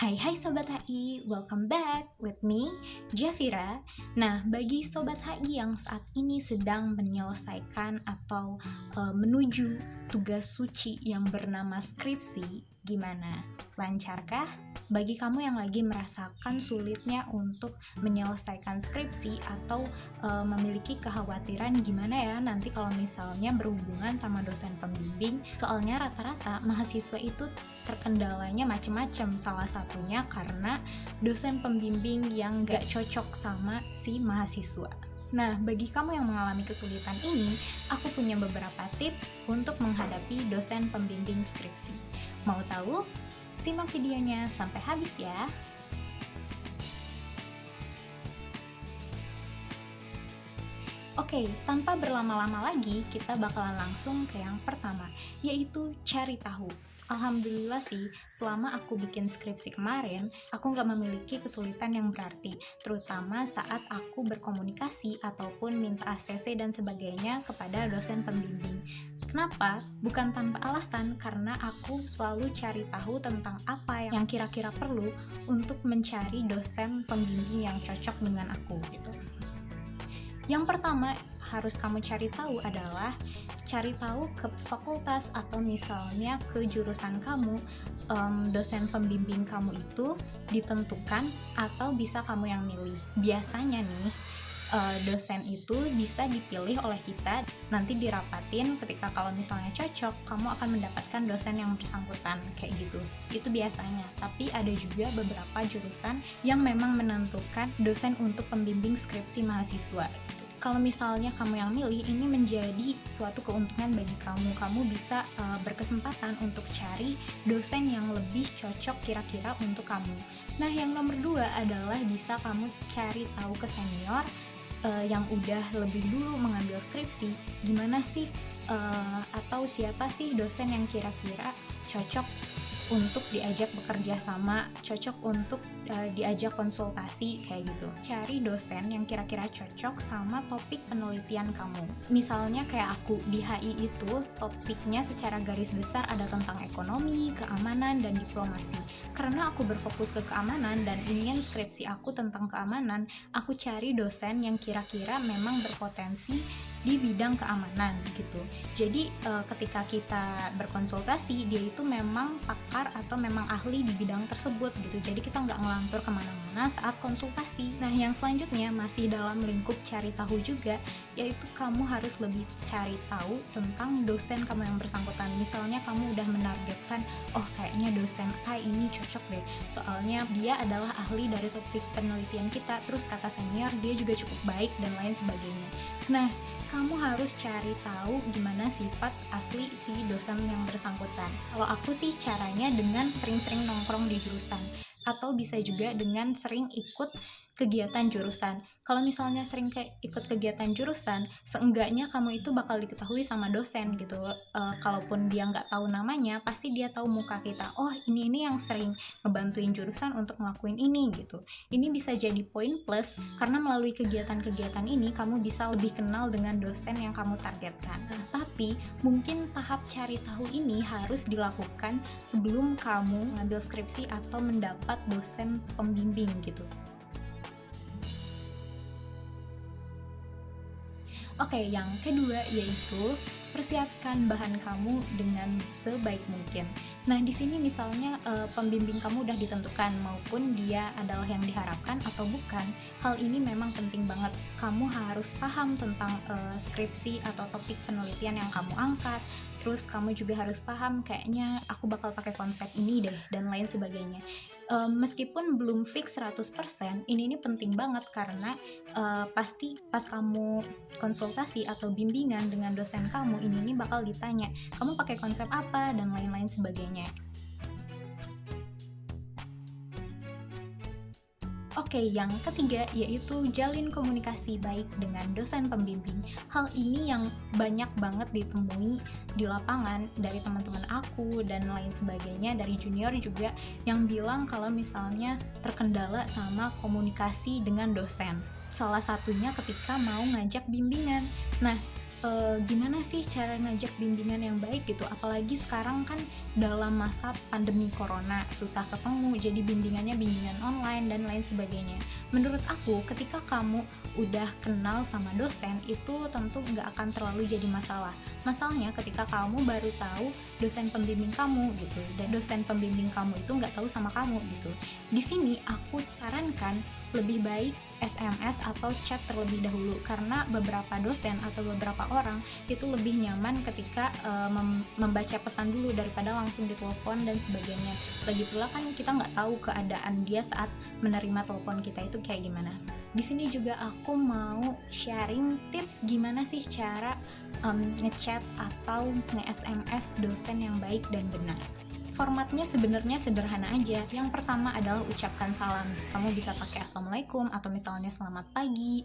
Hai Sobat HI, welcome back with me, Jafira. Nah, bagi Sobat HI yang saat ini sedang menyelesaikan atau menuju tugas suci yang bernama skripsi, gimana? Lancarkah? Bagi kamu yang lagi merasakan sulitnya untuk menyelesaikan skripsi atau memiliki kekhawatiran gimana ya nanti kalau misalnya berhubungan sama dosen pembimbing, soalnya rata-rata mahasiswa itu terkendalanya macam-macam, salah satunya karena dosen pembimbing yang gak cocok sama si mahasiswa. Nah, bagi kamu yang mengalami kesulitan ini, aku punya beberapa tips untuk menghadapi dosen pembimbing skripsi. Mau tahu? Simak videonya sampai habis ya. Oke, tanpa berlama-lama lagi, kita bakalan langsung ke yang pertama, yaitu cari tahu. Alhamdulillah sih, selama aku bikin skripsi kemarin, aku nggak memiliki kesulitan yang berarti, terutama saat aku berkomunikasi ataupun minta ACC dan sebagainya kepada dosen pembimbing. Kenapa? Bukan tanpa alasan, karena aku selalu cari tahu tentang apa yang kira-kira perlu untuk mencari dosen pembimbing yang cocok dengan aku gitu. Yang pertama harus kamu cari tahu adalah cari tahu ke fakultas atau misalnya ke jurusan kamu, dosen pembimbing kamu itu ditentukan atau bisa kamu yang milih. Biasanya nih dosen itu bisa dipilih oleh kita, nanti dirapatin, ketika kalau misalnya cocok, kamu akan mendapatkan dosen yang bersangkutan, kayak gitu. Itu biasanya, tapi ada juga beberapa jurusan yang memang menentukan dosen untuk pembimbing skripsi mahasiswa. Kalau misalnya kamu yang milih, ini menjadi suatu keuntungan bagi kamu. Kamu bisa berkesempatan untuk cari dosen yang lebih cocok kira-kira untuk kamu. Nah, yang nomor 2 adalah bisa kamu cari tahu ke senior yang udah lebih dulu mengambil skripsi, gimana sih atau siapa sih dosen yang kira-kira cocok untuk diajak bekerja sama, cocok untuk diajak konsultasi, kayak gitu. Cari dosen yang kira-kira cocok sama topik penelitian kamu. Misalnya kayak aku di HI itu, topiknya secara garis besar ada tentang ekonomi, keamanan, dan diplomasi. Karena aku berfokus ke keamanan dan ingin skripsi aku tentang keamanan, aku cari dosen yang kira-kira memang berpotensi di bidang keamanan gitu. Jadi ketika kita berkonsultasi, dia itu memang pakar atau memang ahli di bidang tersebut gitu. Jadi kita nggak ngelantur kemana-mana saat konsultasi. Nah, yang selanjutnya masih dalam lingkup cari tahu juga, yaitu kamu harus lebih cari tahu tentang dosen kamu yang bersangkutan. Misalnya kamu udah menargetkan, oh kayaknya dosen A ini cocok deh, soalnya dia adalah ahli dari topik penelitian kita, terus kata senior dia juga cukup baik dan lain sebagainya. Nah, kamu harus cari tahu gimana sifat asli si dosen yang bersangkutan. Kalau aku sih caranya dengan sering-sering nongkrong di jurusan, atau bisa juga dengan sering ikut kegiatan jurusan. Kalau misalnya sering ikut kegiatan jurusan, seenggaknya kamu itu bakal diketahui sama dosen gitu. Kalaupun dia nggak tahu namanya, pasti dia tahu muka kita. Oh, ini yang sering ngebantuin jurusan untuk ngelakuin ini gitu. Ini bisa jadi poin plus karena melalui kegiatan-kegiatan ini kamu bisa lebih kenal dengan dosen yang kamu targetkan. Nah, tapi mungkin tahap cari tahu ini harus dilakukan sebelum kamu ngambil skripsi atau mendapat dosen pembimbing gitu. Oke, yang kedua yaitu persiapkan bahan kamu dengan sebaik mungkin. Nah, di sini misalnya pembimbing kamu udah ditentukan maupun dia adalah yang diharapkan atau bukan, hal ini memang penting banget. Kamu harus paham tentang skripsi atau topik penelitian yang kamu angkat. Terus kamu juga harus paham kayaknya aku bakal pakai konsep ini deh dan lain sebagainya. Meskipun belum fix 100%, ini penting banget karena pasti pas kamu konsultasi atau bimbingan dengan dosen kamu, ini bakal ditanya, kamu pakai konsep apa dan lain-lain sebagainya. Oke, yang ketiga yaitu jalin komunikasi baik dengan dosen pembimbing. Hal ini yang banyak banget ditemui di lapangan dari teman-teman aku dan lain sebagainya, dari junior juga yang bilang kalau misalnya terkendala sama komunikasi dengan dosen. Salah satunya ketika mau ngajak bimbingan. Nah, gimana sih cara ngajak bimbingan yang baik gitu, apalagi sekarang kan dalam masa pandemi corona, susah ketemu, jadi bimbingannya bimbingan online dan lain sebagainya. Menurut aku, ketika kamu udah kenal sama dosen, itu tentu nggak akan terlalu jadi masalah. Masalahnya ketika kamu baru tahu dosen pembimbing kamu gitu, dan dosen pembimbing kamu itu nggak tahu sama kamu gitu. Di sini aku sarankan lebih baik SMS atau chat terlebih dahulu, karena beberapa dosen atau beberapa orang itu lebih nyaman ketika membaca pesan dulu daripada langsung ditelepon dan sebagainya. Lagi pula kan kita nggak tahu keadaan dia saat menerima telepon kita itu kayak gimana. Di sini juga aku mau sharing tips gimana sih cara ngechat atau nge-SMS dosen yang baik dan benar. Formatnya sebenarnya sederhana aja. Yang pertama adalah ucapkan salam. Kamu bisa pakai assalamualaikum atau misalnya selamat pagi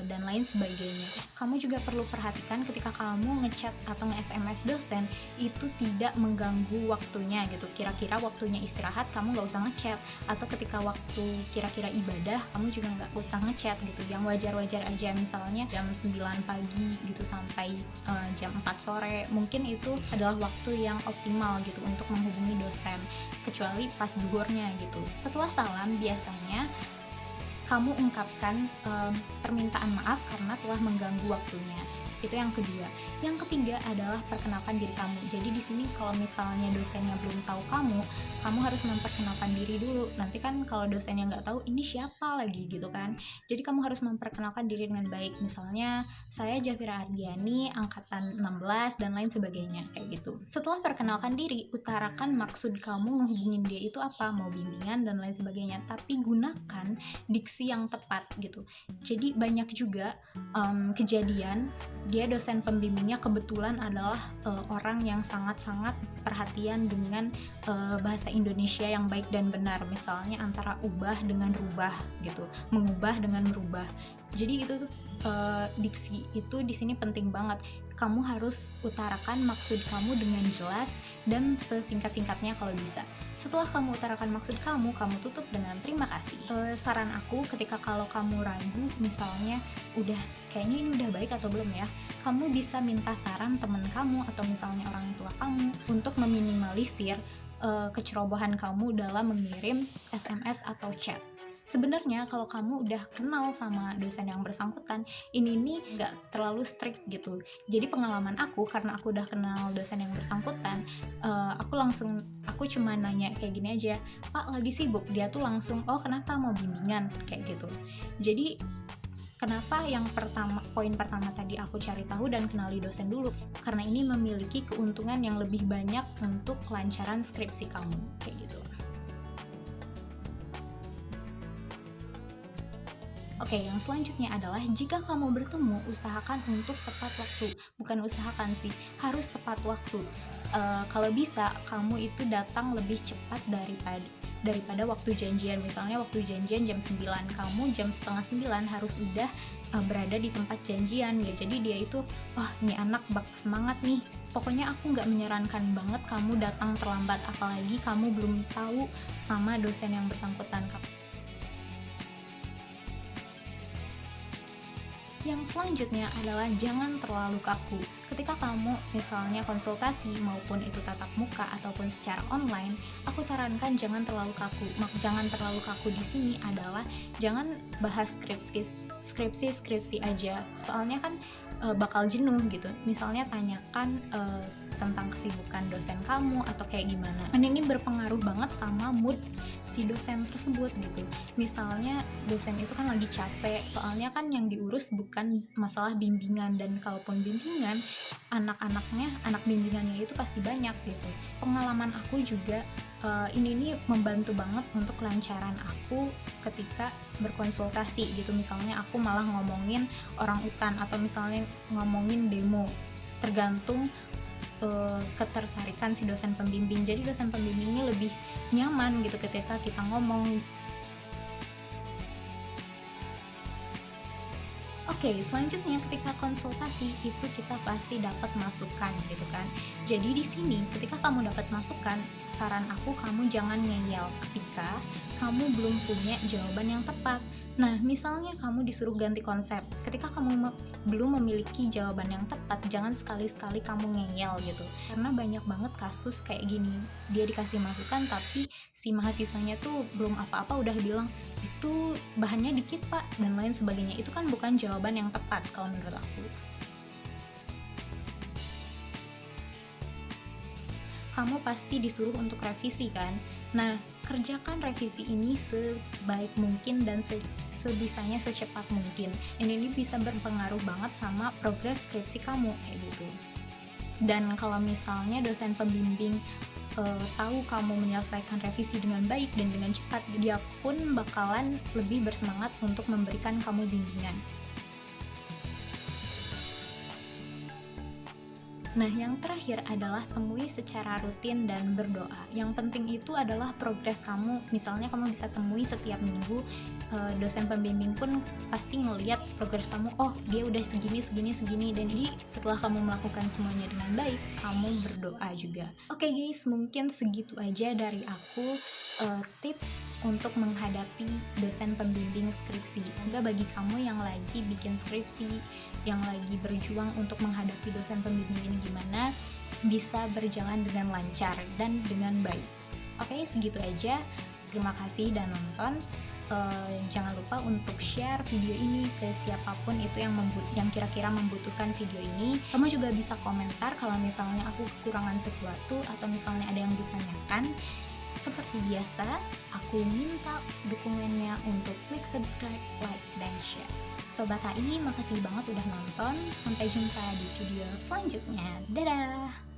dan lain sebagainya. Kamu juga perlu perhatikan ketika kamu ngechat atau nge-SMS dosen itu tidak mengganggu waktunya gitu. Kira-kira waktunya istirahat kamu nggak usah ngechat, atau ketika waktu kira-kira ibadah kamu juga nggak usah ngechat gitu. Yang wajar-wajar aja, misalnya jam 9 pagi gitu sampai jam 4 sore, mungkin itu adalah waktu yang optimal gitu untuk menghubungi dosen, kecuali pas zuhurnya gitu. Setelah salam biasanya kamu ungkapkan permintaan maaf karena telah mengganggu waktunya. Itu yang kedua. Yang ketiga adalah perkenalkan diri kamu. Jadi di sini kalau misalnya dosennya belum tahu kamu harus memperkenalkan diri dulu. Nanti kan kalau dosennya nggak tahu ini siapa lagi gitu kan. Jadi kamu harus memperkenalkan diri dengan baik. Misalnya saya Jafira Ardiani, angkatan 16 dan lain sebagainya kayak gitu. Setelah perkenalkan diri, utarakan maksud kamu ngehubungin dia itu apa, mau bimbingan dan lain sebagainya. Tapi gunakan diksi yang tepat gitu. Jadi banyak juga kejadian dia dosen pembimbingnya kebetulan adalah orang yang sangat-sangat perhatian dengan bahasa Indonesia yang baik dan benar, misalnya antara ubah dengan rubah gitu, mengubah dengan merubah. Jadi itu tuh diksi itu di sini penting banget. Kamu harus utarakan maksud kamu dengan jelas dan sesingkat-singkatnya kalau bisa. Setelah kamu utarakan maksud kamu tutup dengan terima kasih. Saran aku ketika kalau kamu ragu, misalnya udah kayaknya ini udah baik atau belum ya, kamu bisa minta saran teman kamu atau misalnya orang tua kamu untuk meminimalisir kecerobohan kamu dalam mengirim SMS atau chat. Sebenarnya kalau kamu udah kenal sama dosen yang bersangkutan, ini nih nggak terlalu strict gitu. Jadi pengalaman aku, karena aku udah kenal dosen yang bersangkutan, aku cuma nanya kayak gini aja, Pak lagi sibuk? Dia tuh langsung, oh kenapa, mau bimbingan? Kayak gitu. Jadi kenapa poin pertama tadi aku cari tahu dan kenali dosen dulu, karena ini memiliki keuntungan yang lebih banyak untuk kelancaran skripsi kamu kayak gitu. Oke, yang selanjutnya adalah jika kamu bertemu, usahakan untuk tepat waktu. Bukan usahakan sih, harus tepat waktu. Kalau bisa, kamu itu datang lebih cepat daripada waktu janjian. Misalnya waktu janjian jam 9, kamu jam setengah 9 harus udah berada di tempat janjian ya. Jadi dia itu, wah ini anak bak semangat nih. Pokoknya aku nggak menyarankan banget kamu datang terlambat, apalagi kamu belum tahu sama dosen yang bersangkutan. Yang selanjutnya adalah jangan terlalu kaku. Ketika kamu misalnya konsultasi, maupun itu tatap muka ataupun secara online, aku sarankan jangan terlalu kaku. Jangan terlalu kaku di sini adalah jangan bahas skripsi aja. Soalnya kan bakal jenuh gitu. Misalnya tanyakan tentang kesibukan dosen kamu atau kayak gimana. Dan ini berpengaruh banget sama mood si dosen tersebut gitu. Misalnya dosen itu kan lagi capek, soalnya kan yang diurus bukan masalah bimbingan, dan kalaupun bimbingan, anak bimbingannya itu pasti banyak gitu. Pengalaman aku juga ini membantu banget untuk kelancaran aku ketika berkonsultasi gitu. Misalnya aku malah ngomongin orang utan atau misalnya ngomongin demo, tergantung ketertarikan si dosen pembimbing. Jadi dosen pembimbingnya lebih nyaman gitu ketika kita ngomong. Oke, selanjutnya ketika konsultasi itu kita pasti dapat masukan gitu kan. Jadi di sini ketika kamu dapat masukan, saran aku kamu jangan ngeyel ketika kamu belum punya jawaban yang tepat. Nah, misalnya kamu disuruh ganti konsep, ketika kamu belum memiliki jawaban yang tepat, jangan sekali-sekali kamu ngeyel gitu. Karena banyak banget kasus kayak gini, dia dikasih masukan tapi si mahasiswanya tuh belum apa-apa udah bilang, itu bahannya dikit pak, dan lain sebagainya. Itu kan bukan jawaban yang tepat kalau menurut aku. Kamu pasti disuruh untuk revisi kan? Nah, kerjakan revisi ini sebaik mungkin dan sebisanya secepat mungkin. Ini bisa berpengaruh banget sama progres skripsi kamu kayak gitu. Dan kalau misalnya dosen pembimbing tahu kamu menyelesaikan revisi dengan baik dan dengan cepat, dia pun bakalan lebih bersemangat untuk memberikan kamu bimbingan. Nah, yang terakhir adalah temui secara rutin dan berdoa. Yang penting itu adalah progres kamu. Misalnya kamu bisa temui setiap minggu, dosen pembimbing pun pasti ngeliat progres kamu. Oh, dia udah segini. Dan jadi setelah kamu melakukan semuanya dengan baik, kamu berdoa juga. Oke guys, mungkin segitu aja dari aku tips untuk menghadapi dosen pembimbing skripsi. Semoga bagi kamu yang lagi bikin skripsi, yang lagi berjuang untuk menghadapi dosen pembimbing ini gimana, bisa berjalan dengan lancar dan dengan baik. Oke, segitu aja. Terima kasih dan nonton. Jangan lupa untuk share video ini ke siapapun itu yang kira-kira membutuhkan video ini. Kamu juga bisa komentar kalau misalnya aku kekurangan sesuatu atau misalnya ada yang ditanyakan. Seperti biasa, aku minta dukungannya untuk klik subscribe, like, dan share. Sobat HI, makasih banget udah nonton. Sampai jumpa di video selanjutnya. Dadah!